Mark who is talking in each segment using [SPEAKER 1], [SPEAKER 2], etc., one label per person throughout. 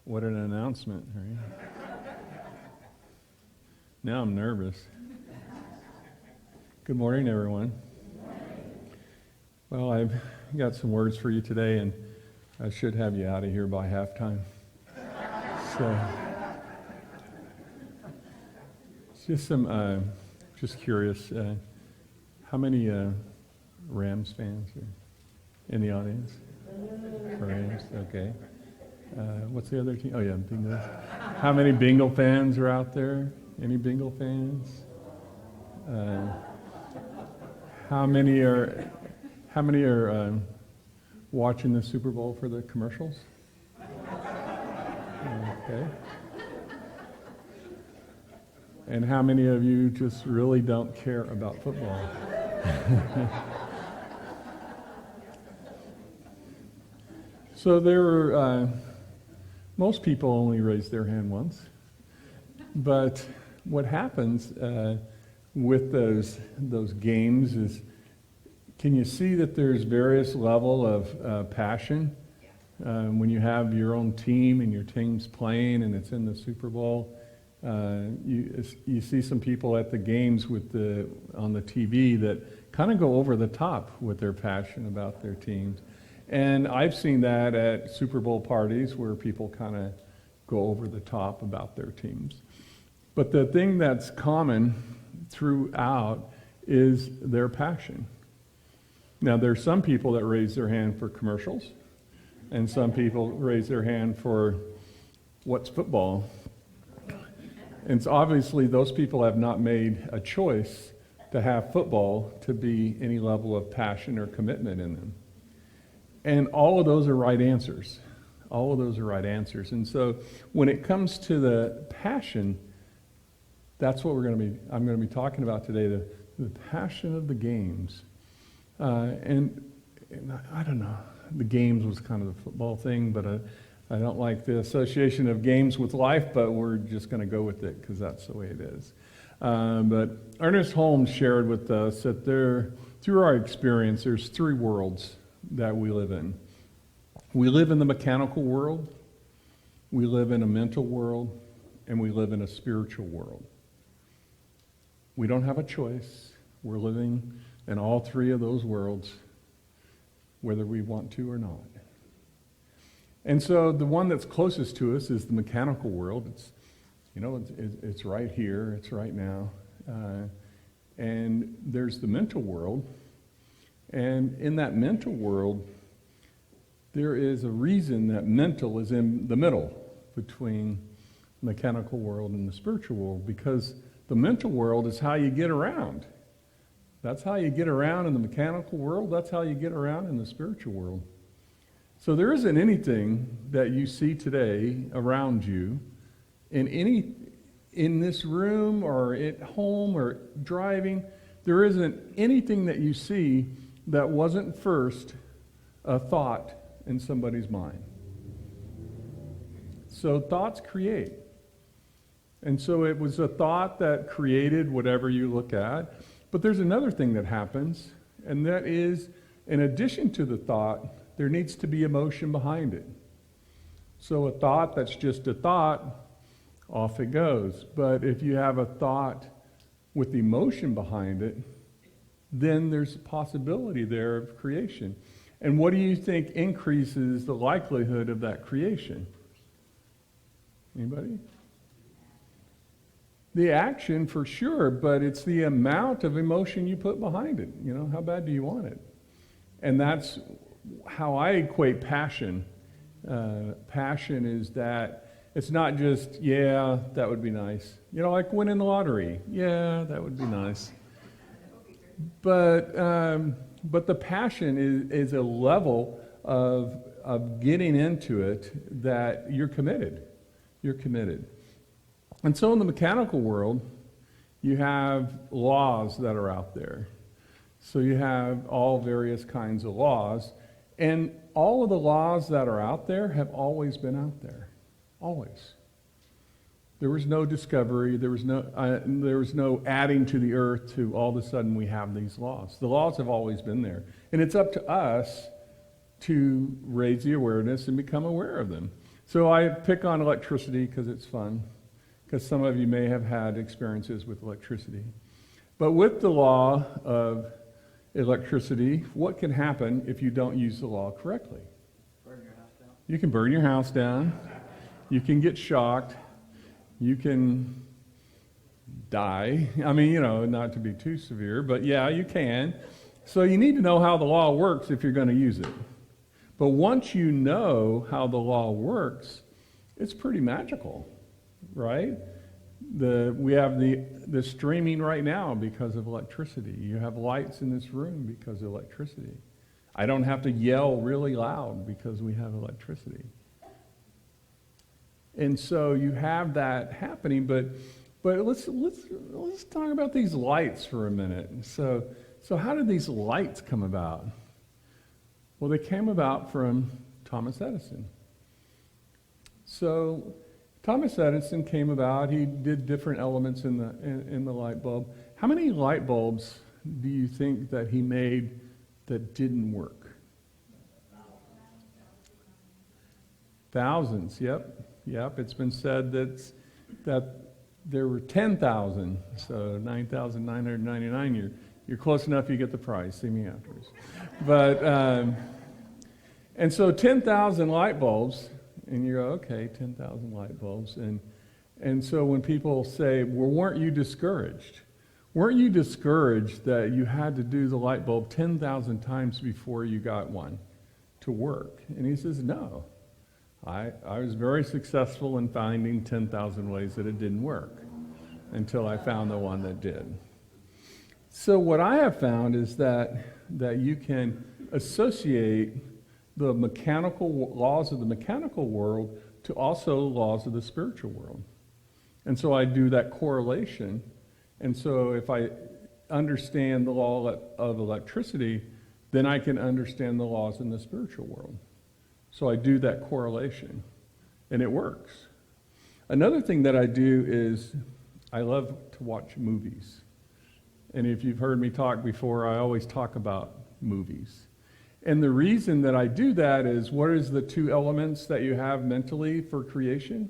[SPEAKER 1] What an announcement, right? Now I'm nervous. Good morning, everyone. Well, I've got some words for you today, and I should have you out of here by halftime. So, just curious, how many Rams fans are in the audience? Rams, okay. What's the other team? Oh, yeah, Bengals. How many Bengal fans are out there? Any Bengal fans? How many are watching the Super Bowl for the commercials? Okay. And how many of you just really don't care about football? So most people only raise their hand once, but what happens with those games is, can you see that there's various level of passion when you have your own team and your team's playing and it's in the Super Bowl? You see some people at the games on the TV that kind of go over the top with their passion about their teams. And I've seen that at Super Bowl parties where people kind of go over the top about their teams. But the thing that's common throughout is their passion. Now, there's some people that raise their hand for commercials, and some people raise their hand for what's football. And so obviously those people have not made a choice to have football to be any level of passion or commitment in them. And all of those are right answers. All of those are right answers. And so when it comes to the passion, that's what I'm going to be talking about today, the passion of the games. And I don't know, the games was kind of the football thing, but I don't like the association of games with life, but we're just going to go with it because that's the way it is. But Ernest Holmes shared with us that through our experience, there's three worlds that we live in. We live in the mechanical world, we live in a mental world, and we live in a spiritual world. We don't have a choice. We're living in all three of those worlds, whether we want to or not. And so the one that's closest to us is the mechanical world. It's right here, it's right now. And there's the mental world. And in that mental world, there is a reason that mental is in the middle between the mechanical world and the spiritual world, because the mental world is how you get around. That's how you get around in the mechanical world. That's how you get around in the spiritual world. So there isn't anything that you see today around you, in this room or at home or driving, there isn't anything that you see that wasn't first a thought in somebody's mind. So thoughts create. And so it was a thought that created whatever you look at. But there's another thing that happens, and that is, in addition to the thought, there needs to be emotion behind it. So a thought that's just a thought, off it goes. But if you have a thought with emotion behind it, then there's a possibility there of creation. And what do you think increases the likelihood of that creation? Anybody? The action for sure, but it's the amount of emotion you put behind it. How bad do you want it? And that's how I equate passion. Passion is that it's not just, yeah, that would be nice. Like winning the lottery. Yeah, that would be nice. But the passion is a level of getting into it that you're committed. You're committed. And so in the mechanical world, you have laws that are out there. So you have all various kinds of laws. And all of the laws that are out there have always been out there. Always. There was no discovery. There was no adding to the earth to all of a sudden we have these laws. The laws have always been there. And it's up to us to raise the awareness and become aware of them. So I pick on electricity because it's fun, because some of you may have had experiences with electricity. But with the law of electricity, what can happen if you don't use the law correctly?
[SPEAKER 2] Burn your house down.
[SPEAKER 1] You can burn your house down. You can get shocked. You can die. I mean, not to be too severe, but yeah, you can. So you need to know how the law works if you're going to use it. But once you know how the law works, it's pretty magical, right? We have the streaming right now because of electricity. You have lights in this room because of electricity. I don't have to yell really loud because we have electricity. And so you have that happening, but let's talk about these lights for a minute. So how did these lights come about? Well, they came about from Thomas Edison. So Thomas Edison came about. He did different elements in the light bulb. How many light bulbs do you think that he made that didn't work? Thousands. Yep. It's been said that there were 10,000. So 9,999. You're close enough. You get the prize. See me afterwards. But and so 10,000 light bulbs. And you go, okay, 10,000 light bulbs. And so when people say, well, weren't you discouraged? Weren't you discouraged that you had to do the light bulb 10,000 times before you got one to work? And he says, no. I was very successful in finding 10,000 ways that it didn't work until I found the one that did. So what I have found is that you can associate the mechanical laws of the mechanical world to also laws of the spiritual world. And so I do that correlation. And so if I understand the law of electricity, then I can understand the laws in the spiritual world. So I do that correlation, and it works. Another thing that I do is I love to watch movies. And if you've heard me talk before, I always talk about movies. And the reason that I do that is, what is the two elements that you have mentally for creation?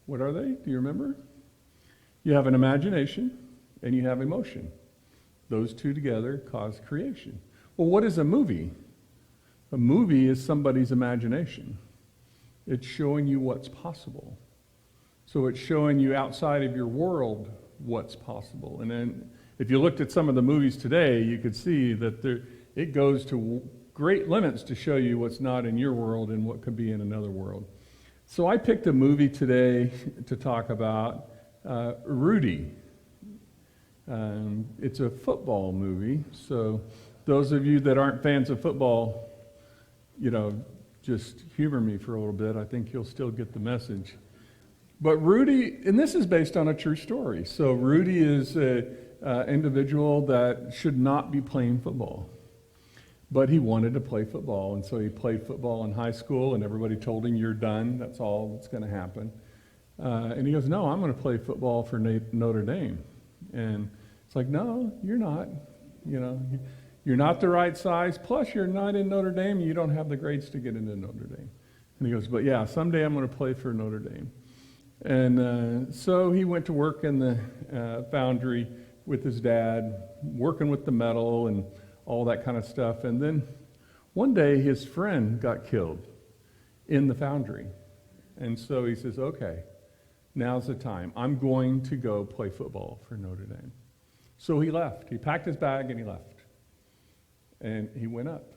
[SPEAKER 1] What are they? Do you remember? You have an imagination and you have emotion. Those two together cause creation. Well, what is a movie? A movie is somebody's imagination. It's showing you what's possible. So it's showing you outside of your world what's possible. And then if you looked at some of the movies today, you could see that it goes to great limits to show you what's not in your world and what could be in another world. So I picked a movie today to talk about, Rudy. It's a football movie. So those of you that aren't fans of football, just humor me for a little bit. I think you'll still get the message. But Rudy, and this is based on a true story. So Rudy is an individual that should not be playing football. But he wanted to play football, and so he played football in high school, and everybody told him, you're done, that's all that's going to happen. And he goes, no, I'm going to play football for Notre Dame. And it's like, no, you're not. You're not the right size, plus you're not in Notre Dame, and you don't have the grades to get into Notre Dame. And he goes, but yeah, someday I'm going to play for Notre Dame. And so he went to work in the foundry with his dad, working with the metal and all that kind of stuff. And then one day his friend got killed in the foundry. And so he says, okay, now's the time. I'm going to go play football for Notre Dame. So he left. He packed his bag and he left. And he went up.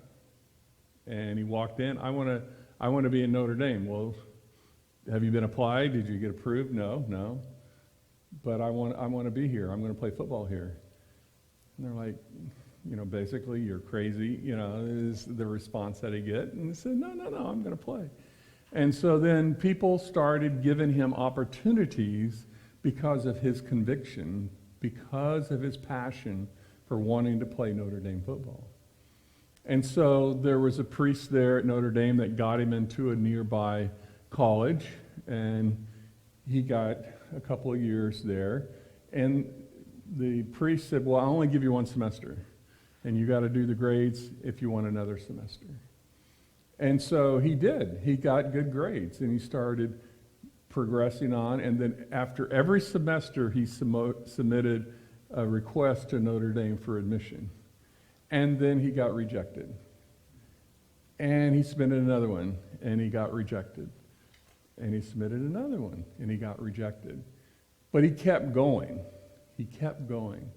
[SPEAKER 1] And he walked in. I want to be in Notre Dame. Well, have you been applied? Did you get approved? No. But I want to be here. I'm going to play football here. And they're like, basically, you're crazy, is the response that he get. And he said, no, I'm going to play. And so then people started giving him opportunities because of his conviction, because of his passion for wanting to play Notre Dame football. And so there was a priest there at Notre Dame that got him into a nearby college, and he got a couple of years there. And the priest said, well, I'll only give you one semester. And you got to do the grades if you want another semester. And so he did. He got good grades, and he started progressing on. And then after every semester, he submitted a request to Notre Dame for admission. And then he got rejected. And he submitted another one, and he got rejected. And he submitted another one, and he got rejected. But he kept going. He kept going.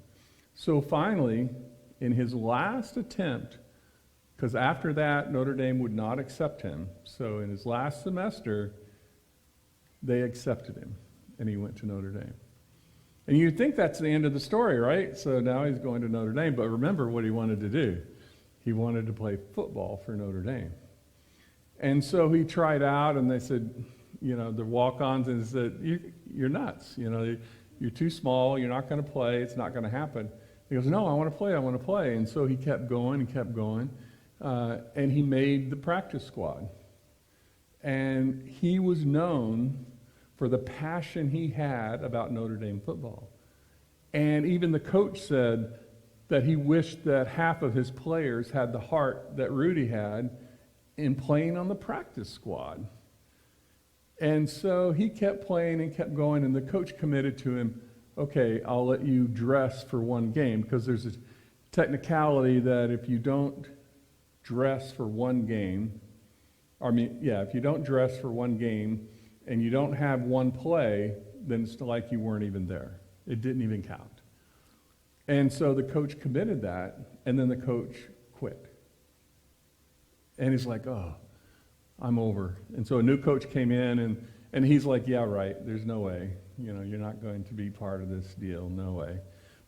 [SPEAKER 1] So finally, in his last attempt, because after that, Notre Dame would not accept him. So in his last semester, they accepted him, and he went to Notre Dame. And you'd think that's the end of the story, right? So now he's going to Notre Dame. But remember what he wanted to do. He wanted to play football for Notre Dame. And so he tried out, and they said, the walk-ons, and said, you're nuts. You're too small. You're not going to play. It's not going to happen. He goes, no, I want to play. I want to play. And so he kept going and kept going. And he made the practice squad. And he was known for the passion he had about Notre Dame football. And even the coach said that he wished that half of his players had the heart that Rudy had in playing on the practice squad. And so he kept playing and kept going, and the coach committed to him, okay, I'll let you dress for one game, because there's a technicality that if you don't dress for one game, if you don't dress for one game and you don't have one play, then it's like you weren't even there. It didn't even count. And so the coach committed that, and then the coach quit. And he's like, oh, I'm over. And so a new coach came in, and he's like, yeah, right, there's no way. You're not going to be part of this deal, no way.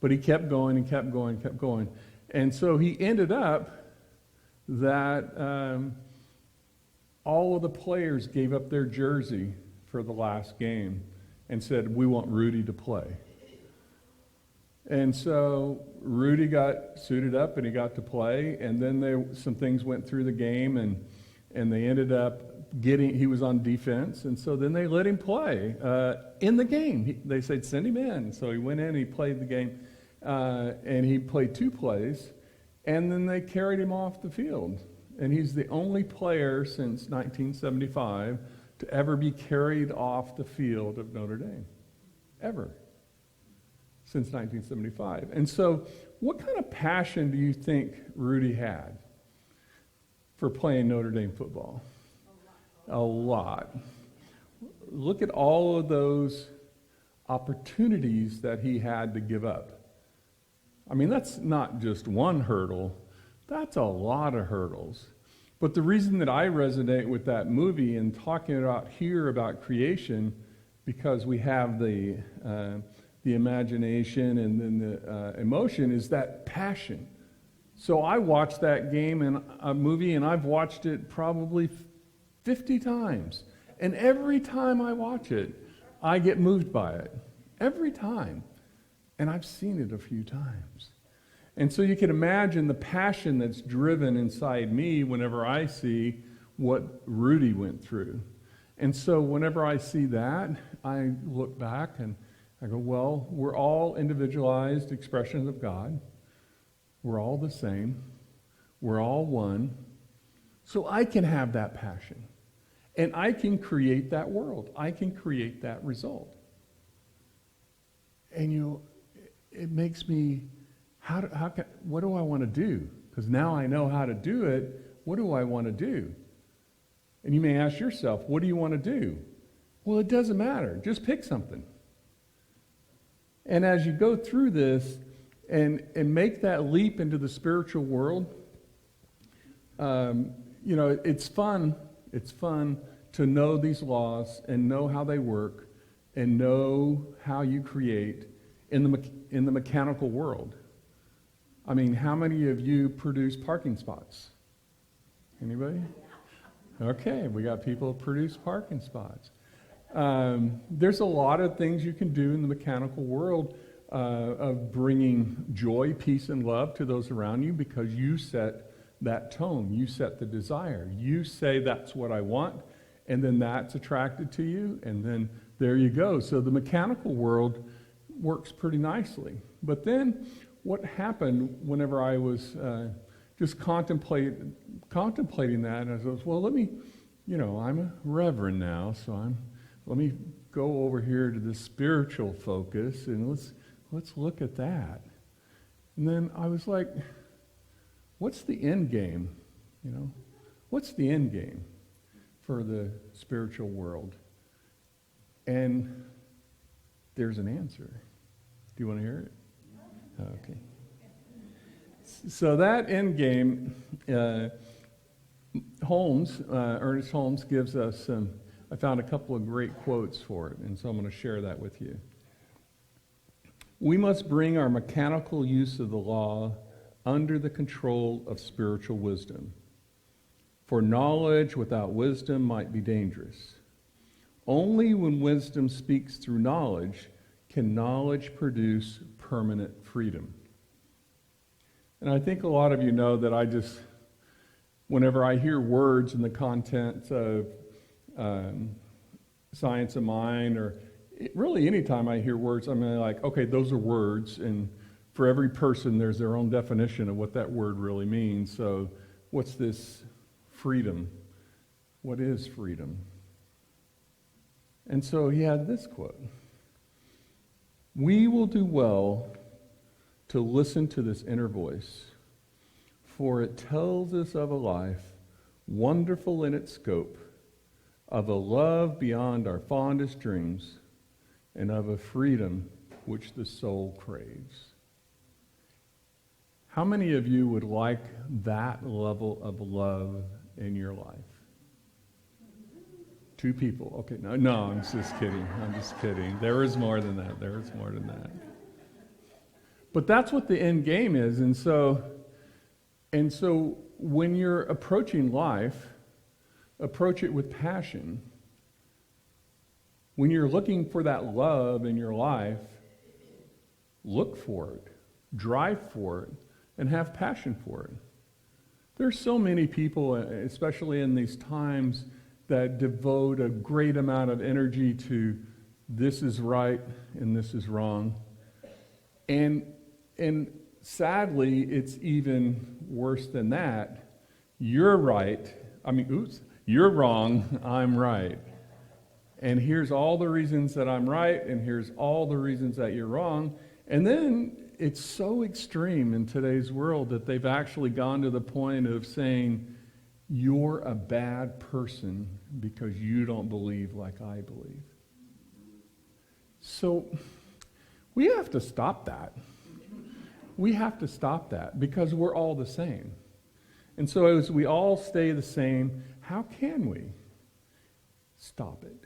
[SPEAKER 1] But he kept going and kept going and kept going. And so he ended up that all of the players gave up their jersey for the last game and said, we want Rudy to play. And so Rudy got suited up and he got to play, and then some things went through the game, and they ended up he was on defense, and so then they let him play in the game. They said, send him in. So he went in, he played the game, and he played 2 plays, and then they carried him off the field. And he's the only player since 1975 to ever be carried off the field of Notre Dame, ever, since 1975. And so what kind of passion do you think Rudy had for playing Notre Dame football? A lot. Look at all of those opportunities that he had to give up. I mean, that's not just one hurdle. That's a lot of hurdles. But the reason that I resonate with that movie and talking about here about creation, because we have the imagination and then the emotion, is that passion. So I watched that game and a movie, and I've watched it probably 50 times. And every time I watch it, I get moved by it. Every time. And I've seen it a few times. And so you can imagine the passion that's driven inside me whenever I see what Rudy went through. And so whenever I see that, I look back and I go, well, we're all individualized expressions of God. We're all the same. We're all one. So I can have that passion. And I can create that world. I can create that result. And it makes me, what do I want to do? Because now I know how to do it. What do I want to do? And you may ask yourself, what do you want to do? Well, it doesn't matter. Just pick something. And as you go through this and make that leap into the spiritual world, it's fun. It's fun to know these laws and know how they work and know how you create in the mechanical world. I mean, how many of you produce parking spots? Anybody? Okay, we got people who produce parking spots. There's a lot of things you can do in the mechanical world of bringing joy, peace, and love to those around you, because you set that tone. You set the desire. You say, that's what I want, and then that's attracted to you, and then there you go. So the mechanical world works pretty nicely. But then what happened whenever I was just contemplating contemplating that, and I was, well, let me, I'm a reverend now, so let me go over here to the spiritual focus, and let's look at that. And then I was like, what's the end game? What's the end game for the spiritual world? And there's an answer. Do you want to hear it? Okay. So that end game, Ernest Holmes gives us I found a couple of great quotes for it, and so I'm going to share that with you. We must bring our mechanical use of the law under the control of spiritual wisdom. For knowledge without wisdom might be dangerous. Only when wisdom speaks through knowledge can knowledge produce permanent freedom. And I think a lot of you know that whenever I hear words in the content of Science of Mind, or really anytime I hear words, I'm like, okay, those are words, and for every person there's their own definition of what that word really means. So what's this freedom? What is freedom? And so he had this quote: "We will do well to listen to this inner voice, for it tells us of a life wonderful in its scope, of a love beyond our fondest dreams, and of a freedom which the soul craves." How many of you would like that level of love in your life? 2 people. Okay, no, I'm just kidding. There is more than that. But that's what the end game is. And so when you're approaching life, approach it with passion. When you're looking for that love in your life, look for it, drive for it, and have passion for it. There's so many people, especially in these times, that devote a great amount of energy to this is right and this is wrong. And sadly, it's even worse than that. You're right. You're wrong, I'm right. And here's all the reasons that I'm right, and here's all the reasons that you're wrong. And then it's so extreme in today's world that they've actually gone to the point of saying, you're a bad person because you don't believe like I believe. So we have to stop that. We have to stop that because we're all the same. And so as we all stay the same, how can we stop it?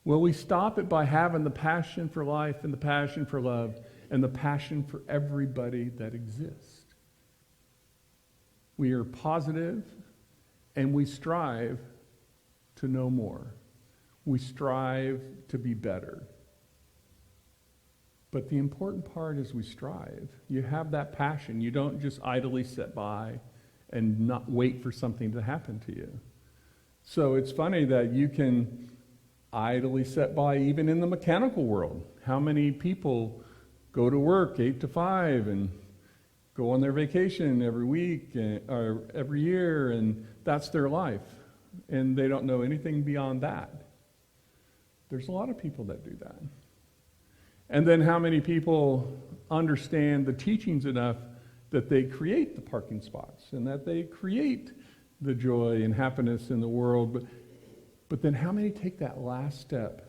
[SPEAKER 1] Well, we stop it by having the passion for life and the passion for love and the passion for everybody that exists. We are positive and we strive to know more. We strive to be better. But the important part is we strive. You have that passion. You don't just idly sit by and not wait for something to happen to you. So it's funny that you can idly sit by even in the mechanical world. How many people go to work 8 to 5 and go on their vacation every week or every year, and that's their life, and they don't know anything beyond that? There's a lot of people that do that. And then how many people understand the teachings enough that they create the parking spots and that they create the joy and happiness in the world, but then how many take that last step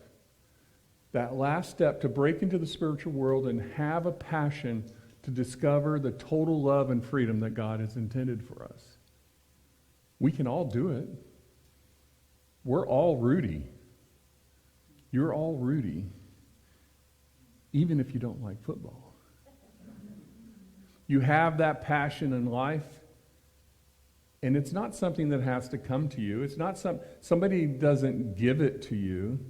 [SPEAKER 1] to break into the spiritual world and have a passion to discover the total love and freedom that God has intended for us? We can all do it. We're all Rudy. You're all Rudy, even if you don't like football. You have that passion in life, and it's not something that has to come to you. It's not somebody doesn't give it to you.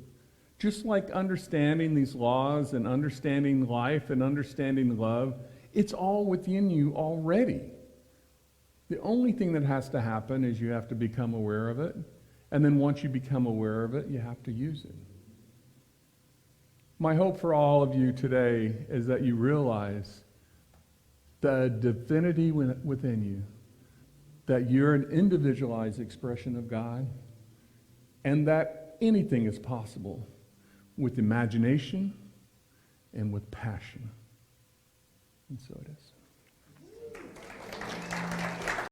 [SPEAKER 1] Just like understanding these laws and understanding life and understanding love, it's all within you already. The only thing that has to happen is you have to become aware of it, and then once you become aware of it, you have to use it. My hope for all of you today is that you realize the divinity within you, that you're an individualized expression of God, and that anything is possible with imagination and with passion. And so it is.